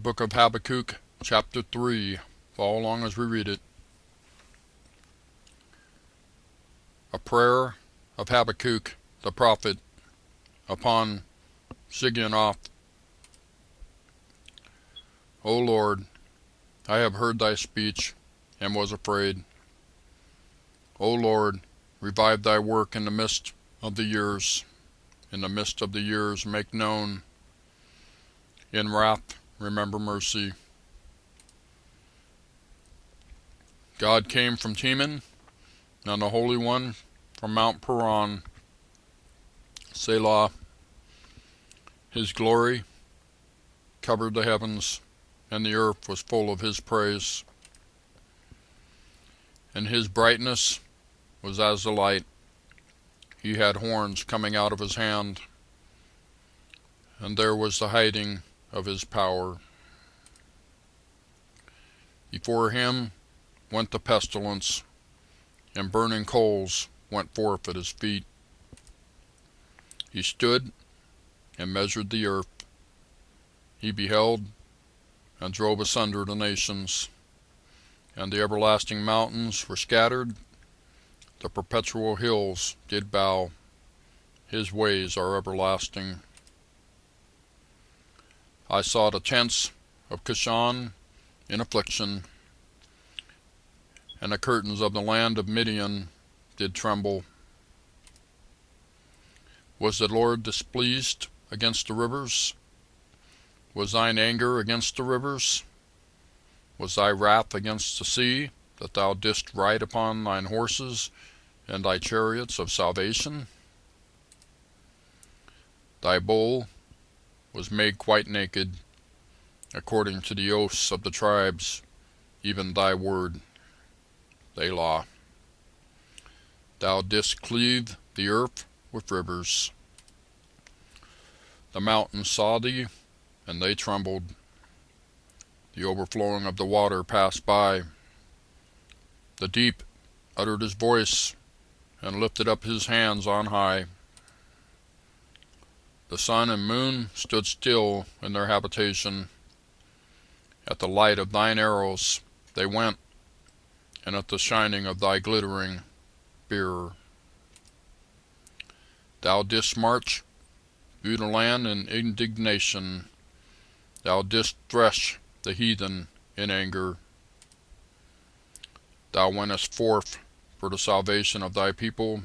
book of Habakkuk Chapter 3. Follow along as we read it. A prayer of Habakkuk the prophet upon Shigionoth. O Lord, I have heard thy speech and was afraid. O Lord, revive thy work in the midst of the years. In the midst of the years make known. In wrath remember mercy. God came from Teman, and the Holy One from Mount Paran. Selah. His glory covered the heavens, and the earth was full of his praise. And his brightness was as the light. He had horns coming out of his hand, and there was the hiding of his power. Before him went the pestilence, and burning coals went forth at his feet. He stood and measured the earth. He beheld and drove asunder the nations, and the everlasting mountains were scattered. The perpetual hills did bow. His ways are everlasting. I saw the tents of Cushan in affliction, and the curtains of the land of Midian did tremble. Was the Lord displeased against the rivers? Was thine anger against the rivers? Was thy wrath against the sea, that thou didst ride upon thine horses and thy chariots of salvation? Thy bowl was made quite naked, according to the oaths of the tribes, even thy word. Selah. Thou didst cleave the earth with rivers. The mountains saw thee, and they trembled. The overflowing of the water passed by. The deep uttered his voice, and lifted up his hands on high. The sun and moon stood still in their habitation. At the light of thine arrows they went, and at the shining of thy glittering spear. Thou didst march through the land in indignation. Thou didst thresh the heathen in anger. Thou wentest forth for the salvation of thy people,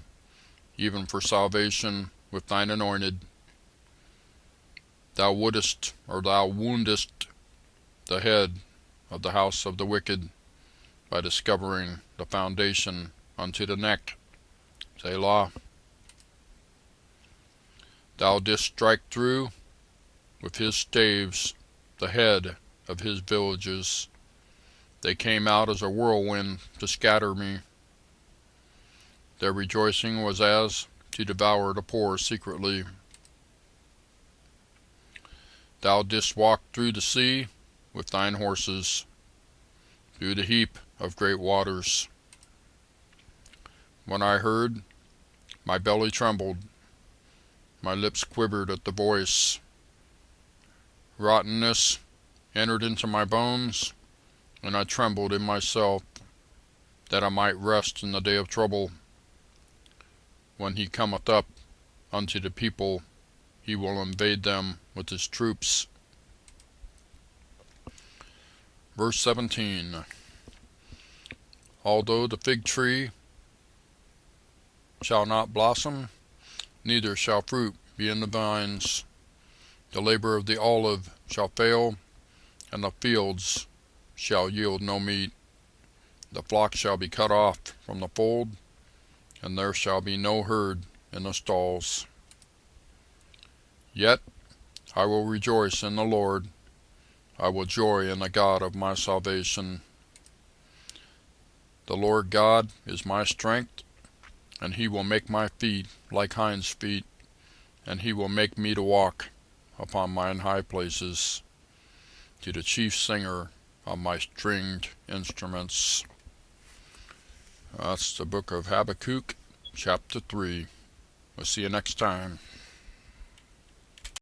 even for salvation with thine anointed. Thou wouldest, or thou woundest, the head of the house of the wicked, by discovering the foundation unto the neck. Selah. Thou didst strike through with his staves the head of his villages. They came out as a whirlwind to scatter me. Their rejoicing was as to devour the poor secretly. Thou didst walk through the sea with thine horses, through the heap of great waters. When I heard, my belly trembled, my lips quivered at the voice. Rottenness entered into my bones, and I trembled in myself, that I might rest in the day of trouble. When he cometh up unto the people, he will invade them with his troops. Verse 17. Although the fig tree shall not blossom, neither shall fruit be in the vines. The labor of the olive shall fail, and the fields shall yield no meat. The flock shall be cut off from the fold, and there shall be no herd in the stalls. Yet I will rejoice in the Lord. I will joy in the God of my salvation. The Lord God is my strength, and he will make my feet like hinds' feet, and he will make me to walk upon mine high places, to the chief singer of my stringed instruments. That's the book of Habakkuk, chapter 3. We'll see you next time.